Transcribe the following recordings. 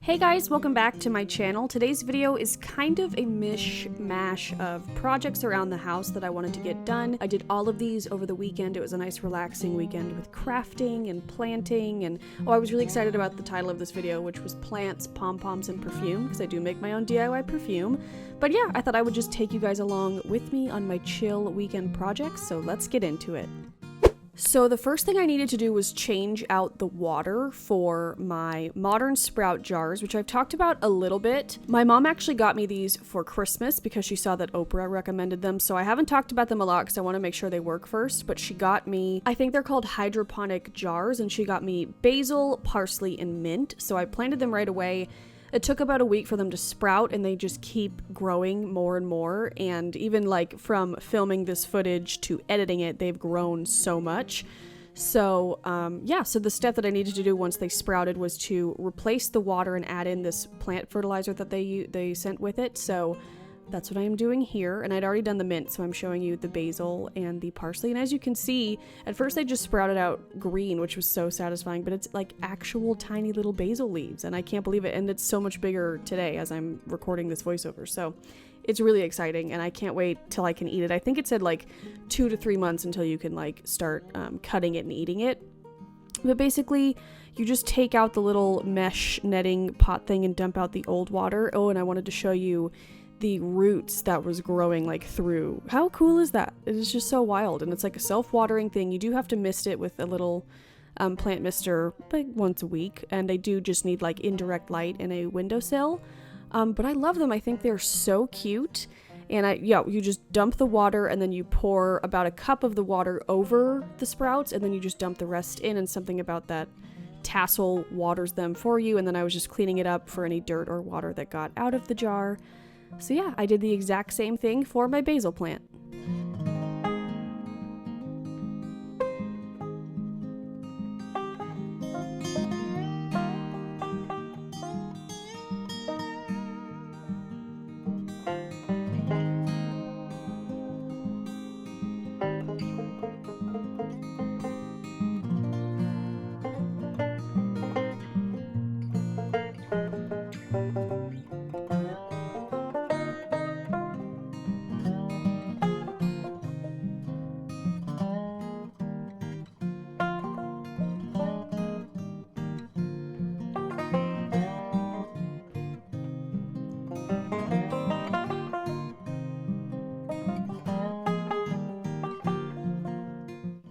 Hey guys, welcome back to my channel. Today's video is kind of a mishmash of projects around the house that I wanted to get done. I did all of these over the weekend. It was a nice relaxing weekend with crafting and planting, and I was really excited about the title of this video, which was Plants, Pom Poms, and Perfume, because I do make my own DIY perfume. But yeah, I thought I would just take you guys along with me on my chill weekend projects, so let's get into it. So the first thing I needed to do was change out the water for my modern sprout jars, which I've talked about a little bit. My mom actually got me these for Christmas because she saw that Oprah recommended them, so I haven't talked about them a lot because I want to make sure they work first, but she got me, I think they're called hydroponic jars, and she got me basil, parsley, and mint, so I planted them right away. It took about a week for them to sprout, and they just keep growing more and more, and even like from filming this footage to editing it, they've grown so much. So yeah, so the step that I needed to do once they sprouted was to replace the water and add in this plant fertilizer that they sent with it. So that's what I am doing here, and I'd already done the mint, so I'm showing you the basil and the parsley. And as you can see, at first they just sprouted out green, which was so satisfying, but it's like actual tiny little basil leaves, and I can't believe it. And it's so much bigger today as I'm recording this voiceover, so it's really exciting, and I can't wait till I can eat it. I think it said like 2 to 3 months until you can like start cutting it and eating it. But basically, you just take out the little mesh netting pot thing and dump out the old water. Oh, and I wanted to show you the roots that was growing like through. How cool is that? It is just so wild, and it's like a self-watering thing. You do have to mist it with a little plant mister like once a week, and they do just need like indirect light and a windowsill. But I love them. I think they're so cute. And you just dump the water, and then you pour about a cup of the water over the sprouts, and then you just dump the rest in, and something about that tassel waters them for you. And then I was just cleaning it up for any dirt or water that got out of the jar. So yeah, I did the exact same thing for my basil plant.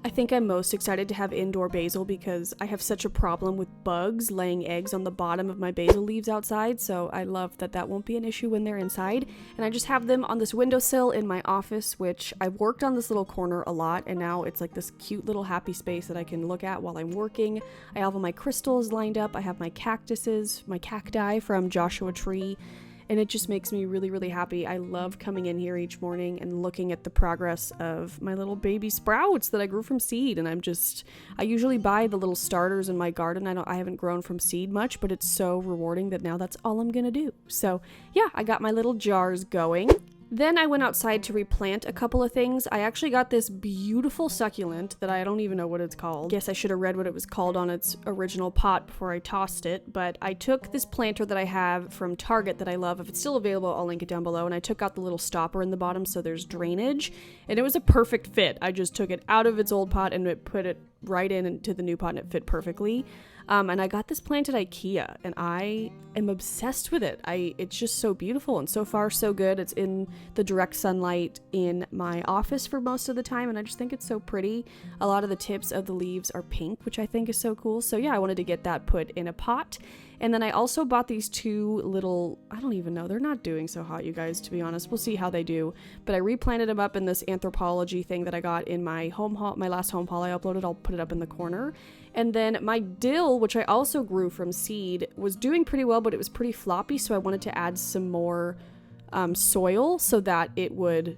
I think I'm most excited to have indoor basil because I have such a problem with bugs laying eggs on the bottom of my basil leaves outside, so I love that that won't be an issue when they're inside. And I just have them on this windowsill in my office, which I've worked on this little corner a lot, and now it's like this cute little happy space that I can look at while I'm working. I have all my crystals lined up. I have my cactuses, my cacti from Joshua Tree, and it just makes me really, really happy. I love coming in here each morning and looking at the progress of my little baby sprouts that I grew from seed. And I usually buy the little starters in my garden. I haven't grown from seed much, but it's so rewarding that now that's all I'm gonna do. So yeah, I got my little jars going. Then I went outside to replant a couple of things. I actually got this beautiful succulent that I don't even know what it's called. Guess I should have read what it was called on its original pot before I tossed it, but I took this planter that I have from Target that I love. If it's still available, I'll link it down below, and I took out the little stopper in the bottom so there's drainage, and it was a perfect fit. I just took it out of its old pot and put it right into the new pot, and it fit perfectly. And I got this plant at IKEA, and I am obsessed with it. It's just so beautiful, and so far so good. It's in the direct sunlight in my office for most of the time, and I just think it's so pretty. A lot of the tips of the leaves are pink, which I think is so cool. So yeah, I wanted to get that put in a pot. And then I also bought these two little, I don't even know, they're not doing so hot, you guys, to be honest. We'll see how they do. But I replanted them up in this anthropology thing that I got in my home haul, my last home haul I uploaded. I'll put it up in the corner. And then my dill, which I also grew from seed, was doing pretty well, but it was pretty floppy, so I wanted to add some more soil so that it would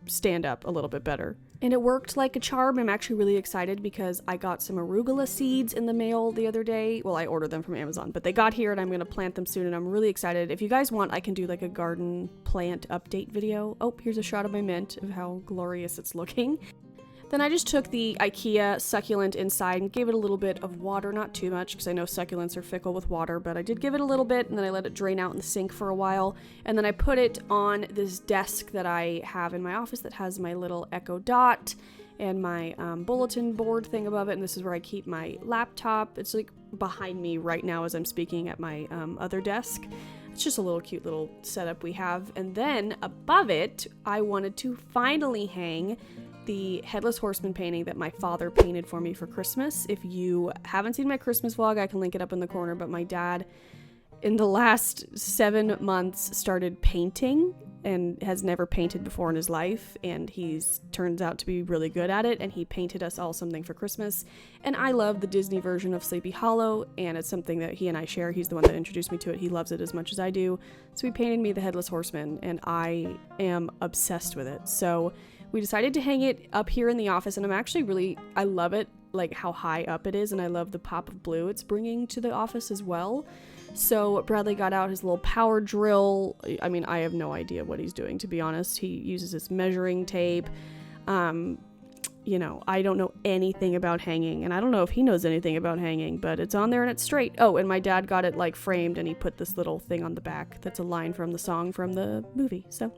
stand up a little bit better. And it worked like a charm. I'm actually really excited because I got some arugula seeds in the mail the other day. Well, I ordered them from Amazon, but they got here and I'm going to plant them soon, and I'm really excited. If you guys want, I can do like a garden plant update video. Oh, here's a shot of my mint of how glorious it's looking. Then I just took the IKEA succulent inside and gave it a little bit of water, not too much because I know succulents are fickle with water, but I did give it a little bit, and then I let it drain out in the sink for a while, and then I put it on this desk that I have in my office that has my little Echo Dot and my bulletin board thing above it, and this is where I keep my laptop. It's like behind me right now as I'm speaking at my other desk. It's just a little cute little setup we have. And then above it, I wanted to finally hang the Headless Horseman painting that my father painted for me for Christmas. If you haven't seen my Christmas vlog, I can link it up in the corner, but my dad in the last 7 months started painting and has never painted before in his life, and he's turns out to be really good at it, and he painted us all something for Christmas. And I love the Disney version of Sleepy Hollow, and it's something that he and I share. He's the one that introduced me to it. He loves it as much as I do. So he painted me the Headless Horseman, and I am obsessed with it. So we decided to hang it up here in the office, and I love it, like how high up it is, and I love the pop of blue it's bringing to the office as well. So Bradley got out his little power drill. I mean, I have no idea what he's doing, to be honest. He uses this measuring tape. You know, I don't know anything about hanging, and I don't know if he knows anything about hanging, but it's on there and it's straight. Oh, and my dad got it like framed, and he put this little thing on the back that's a line from the song from the movie. So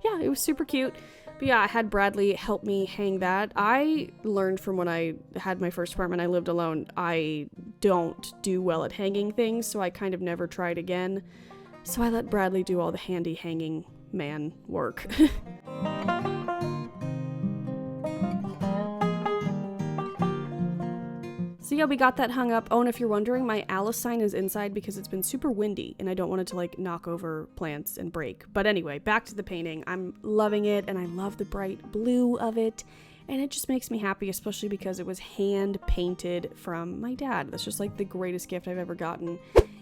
yeah, it was super cute. But yeah, I had Bradley help me hang that. I learned from when I had my first apartment, I lived alone, I don't do well at hanging things, so I kind of never tried again. So I let Bradley do all the handy hanging man work. So yeah, we got that hung up. Oh, and if you're wondering, my Alice sign is inside because it's been super windy and I don't want it to like knock over plants and break. But anyway, back to the painting. I'm loving it, and I love the bright blue of it. And it just makes me happy, especially because it was hand painted from my dad. That's just like the greatest gift I've ever gotten.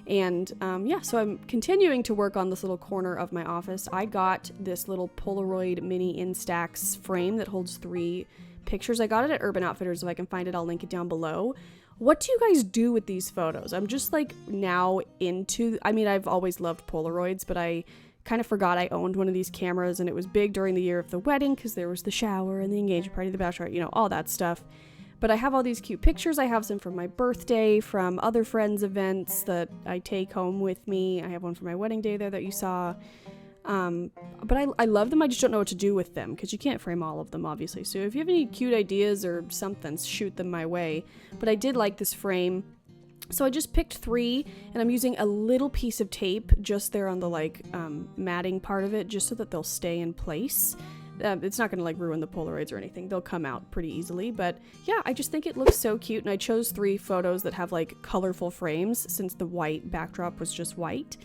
And yeah, so I'm continuing to work on this little corner of my office. I got this little Polaroid mini Instax frame that holds 3 pictures. I got it at Urban Outfitters. If I can find it, I'll link it down below. What do you guys do with these photos? I'm just like now into, I mean, I've always loved Polaroids, but I kind of forgot I owned one of these cameras, and it was big during the year of the wedding because there was the shower and the engagement party, the bachelorette, you know, all that stuff. But I have all these cute pictures. I have some from my birthday, from other friends' events that I take home with me. I have one for my wedding day there that you saw. But I love them. I just don't know what to do with them because you can't frame all of them, obviously. So if you have any cute ideas or something, shoot them my way. But I did like this frame. So I just picked 3, and I'm using a little piece of tape just there on the like matting part of it, just so that they'll stay in place. It's not going to like ruin the Polaroids or anything. They'll come out pretty easily. But yeah, I just think it looks so cute. And I chose 3 photos that have like colorful frames since the white backdrop was just white.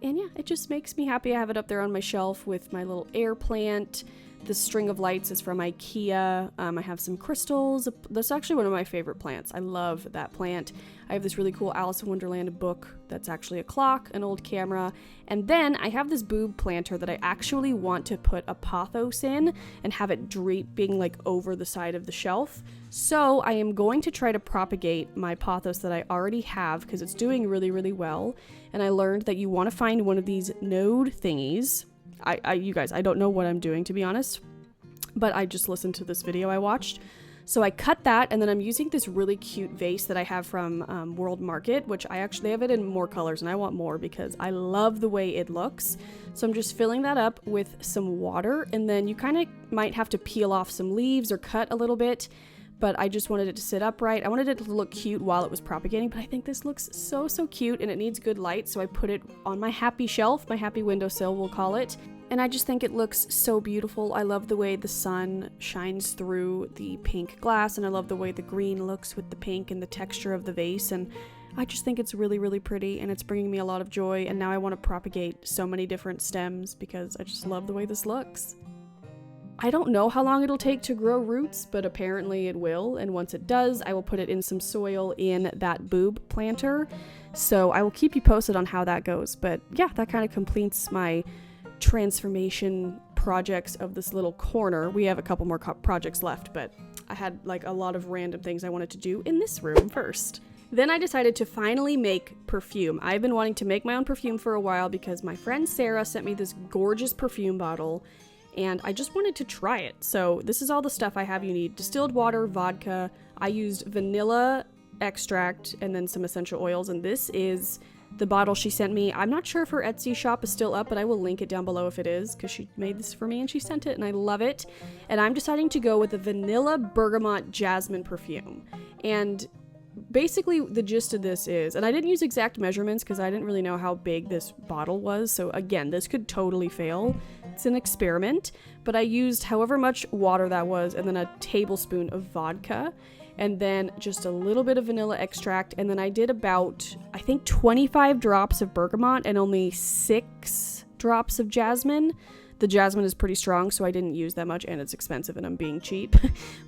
And yeah, it just makes me happy. I have it up there on my shelf with my little air plant. The string of lights is from IKEA. I have some crystals. That's actually one of my favorite plants. I love that plant. I have this really cool Alice in Wonderland book that's actually a clock, an old camera. And then I have this boob planter that I actually want to put a pothos in and have it draping like over the side of the shelf. So I am going to try to propagate my pothos that I already have because it's doing really, really well. And I learned that you want to find one of these node thingies. You guys, I don't know what I'm doing, to be honest, but I just listened to this video I watched. So I cut that, and then I'm using this really cute vase that I have from World Market, which I actually have it in more colors, and I want more because I love the way it looks. So I'm just filling that up with some water, and then you kind of might have to peel off some leaves or cut a little bit, but I just wanted it to sit upright. I wanted it to look cute while it was propagating, but I think this looks so, so cute, and it needs good light, so I put it on my happy shelf, my happy windowsill, we'll call it. And I just think it looks so beautiful. I love the way the sun shines through the pink glass, and I love the way the green looks with the pink and the texture of the vase, and I just think it's really, really pretty, and it's bringing me a lot of joy, and now I want to propagate so many different stems because I just love the way this looks. I don't know how long it'll take to grow roots, but apparently it will, and once it does, I will put it in some soil in that boob planter, so I will keep you posted on how that goes. But yeah, that kind of completes my transformation projects of this little corner. We have a couple more projects left, but I had like a lot of random things I wanted to do in this room first. Then I decided to finally make perfume. I've been wanting to make my own perfume for a while because my friend Sarah sent me this gorgeous perfume bottle, and I just wanted to try it. So this is all the stuff I have. You need distilled water, vodka. I used vanilla extract and then some essential oils, and this is the bottle she sent me. I'm not sure if her Etsy shop is still up, but I will link it down below if it is, because she made this for me and she sent it and I love it. And I'm deciding to go with the vanilla bergamot jasmine perfume. And basically the gist of this is, and I didn't use exact measurements because I didn't really know how big this bottle was, so again, this could totally fail. It's an experiment, but I used however much water that was, and then a tablespoon of vodka, and then just a little bit of vanilla extract, and then I did about, I think, 25 drops of bergamot and only 6 drops of jasmine. The jasmine is pretty strong, so I didn't use that much, and it's expensive, and I'm being cheap.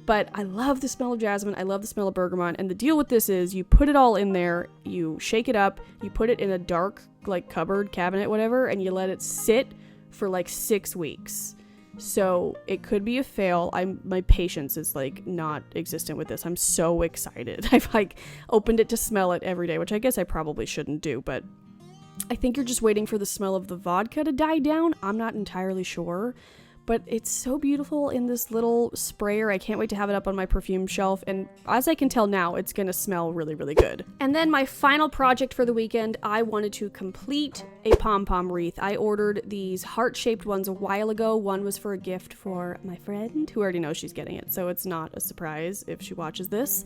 But I love the smell of jasmine, I love the smell of bergamot, and the deal with this is you put it all in there, you shake it up, you put it in a dark, like, cupboard, cabinet, whatever, and you let it sit for, like, 6 weeks. So it could be a fail. My patience is, like, not existent with this. I'm so excited. I've, like, opened it to smell it every day, which I guess I probably shouldn't do, but I think you're just waiting for the smell of the vodka to die down. I'm not entirely sure, but it's so beautiful in this little sprayer. I can't wait to have it up on my perfume shelf, and as I can tell now, it's gonna smell really, really good. And then my final project for the weekend, I wanted to complete a Pom Pom wreath. I ordered these heart-shaped ones a while ago. One was for a gift for my friend, who already knows she's getting it, so it's not a surprise if she watches this.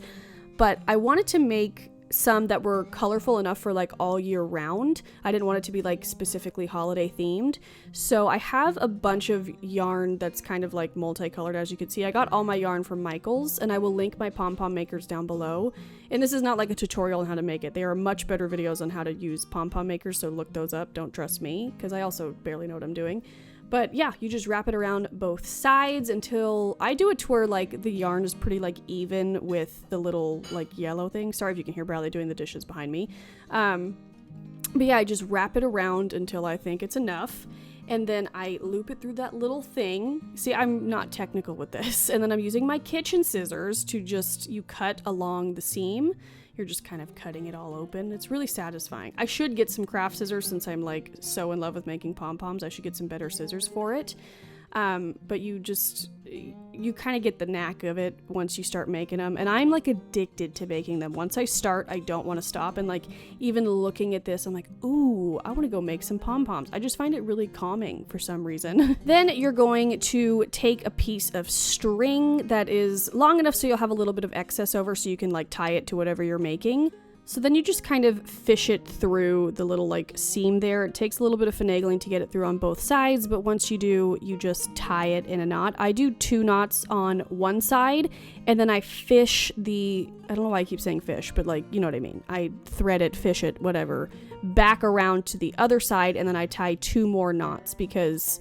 But I wanted to make some that were colorful enough for, like, all year round. I didn't want it to be, like, specifically holiday themed. So I have a bunch of yarn that's kind of, like, multicolored, as you can see. I got all my yarn from Michael's, and I will link my pom pom makers down below. And this is not like a tutorial on how to make it. There are much better videos on how to use pom pom makers, so look those up. Don't trust me, because I also barely know what I'm doing. But yeah, you just wrap it around both sides until I do it to where, like, the yarn is pretty, like, even with the little, like, yellow thing. Sorry if you can hear Bradley doing the dishes behind me. But yeah, I just wrap it around until I think it's enough. And then I loop it through that little thing. See, I'm not technical with this. And then I'm using my kitchen scissors to just, you cut along the seam. You're just kind of cutting it all open. It's really satisfying. I should get some craft scissors since I'm, like, so in love with making pom-poms. I should get some better scissors for it. But you kind of get the knack of it once you start making them. And I'm, like, addicted to making them. Once I start, I don't want to stop. And, like, even looking at this, I'm like, ooh, I want to go make some pom-poms. I just find it really calming for some reason. Then you're going to take a piece of string that is long enough so you'll have a little bit of excess over so you can, like, tie it to whatever you're making. So then you just kind of fish it through the little, like, seam there. It takes a little bit of finagling to get it through on both sides, but once you do, you just tie it in a knot. I do 2 knots on one side, and then I fish I don't know why I keep saying fish, but, like, you know what I mean. I thread it, fish it, whatever, back around to the other side, and then I tie 2 more knots because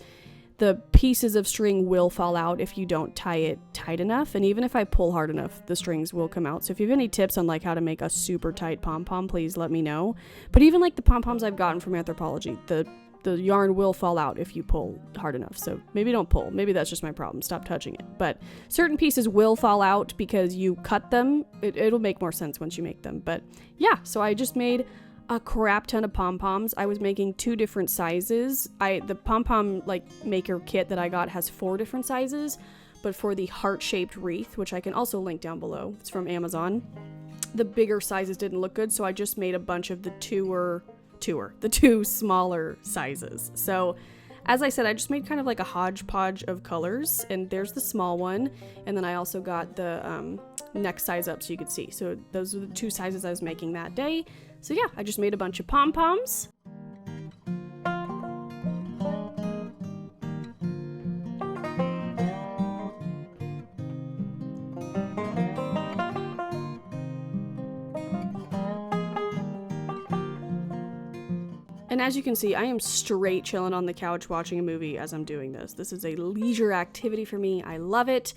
the pieces of string will fall out if you don't tie it tight enough, and even if I pull hard enough, the strings will come out. So if you have any tips on, like, how to make a super tight pom-pom, please let me know. But even, like, the pom-poms I've gotten from Anthropology, the yarn will fall out if you pull hard enough. So maybe don't pull. Maybe that's just my problem. Stop touching it. But certain pieces will fall out because you cut them. It'll make more sense once you make them. But yeah, so I just made a crap ton of pom-poms. I was making 2 different sizes. The pom-pom, like, maker kit that I got has 4 different sizes, but for the heart-shaped wreath, which I can also link down below, it's from Amazon, the bigger sizes didn't look good, so I just made a bunch of the 2 smaller sizes. So as I said, I just made kind of like a hodgepodge of colors, and there's the small one, and then I also got the next size up so you could see. So those are the 2 sizes I was making that day. So yeah, I just made a bunch of pom-poms. And as you can see, I am straight chilling on the couch watching a movie as I'm doing this. This is a leisure activity for me. I love it.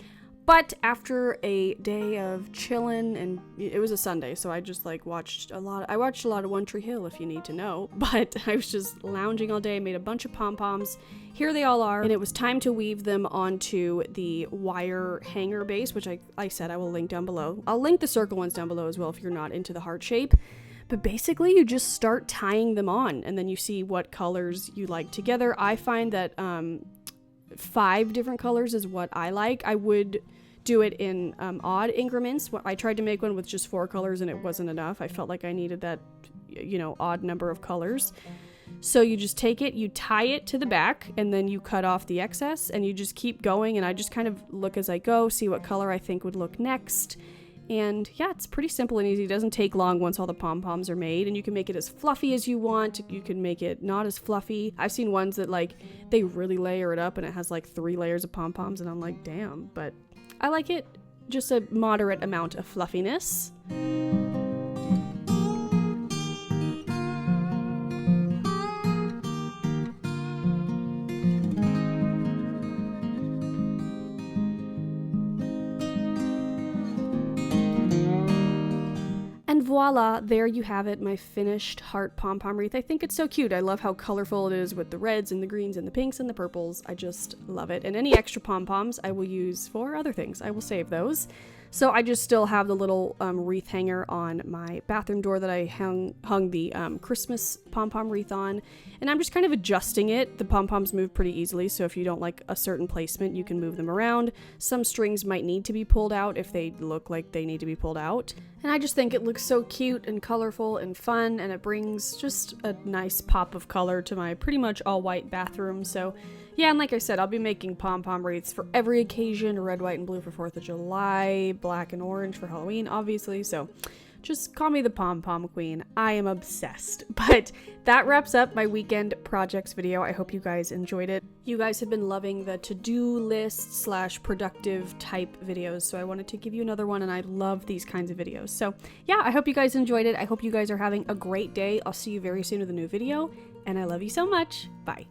But after a day of chilling, and it was a Sunday, so I just, like, watched a lot of One Tree Hill, if you need to know. But I was just lounging all day, made a bunch of pom-poms. Here they all are, and it was time to weave them onto the wire hanger base, which I said I will link down below. I'll link the circle ones down below as well if you're not into the heart shape. But basically, you just start tying them on, and then you see what colors you like together. I find that 5 different colors is what I like. I would do it in odd increments. I tried to make one with just 4 colors and it wasn't enough. I felt like I needed that, you know, odd number of colors. So you just take it, you tie it to the back, and then you cut off the excess, and you just keep going, and I just kind of look as I go, see what color I think would look next. And yeah, it's pretty simple and easy. It doesn't take long once all the pom-poms are made, and you can make it as fluffy as you want. You can make it not as fluffy. I've seen ones that, like, they really layer it up and it has like 3 layers of pom-poms, and I'm like, damn. But I like it just a moderate amount of fluffiness. And voila, there you have it, my finished heart pom-pom wreath. I think it's so cute. I love how colorful it is with the reds and the greens and the pinks and the purples. I just love it. And any extra pom-poms I will use for other things. I will save those. So I just still have the little wreath hanger on my bathroom door that I hung the Christmas pom-pom wreath on. And I'm just kind of adjusting it. The pom-poms move pretty easily, so if you don't like a certain placement, you can move them around. Some strings might need to be pulled out if they look like they need to be pulled out. And I just think it looks so cute and colorful and fun, and it brings just a nice pop of color to my pretty much all-white bathroom. So yeah, and like I said, I'll be making pom-pom wreaths for every occasion: red, white, and blue for 4th of July, black and orange for Halloween, obviously. So just call me the pom-pom queen. I am obsessed. But that wraps up my weekend projects video. I hope you guys enjoyed it. You guys have been loving the to-do list / productive type videos, so I wanted to give you another one, and I love these kinds of videos. So yeah, I hope you guys enjoyed it. I hope you guys are having a great day. I'll see you very soon with a new video, and I love you so much. Bye.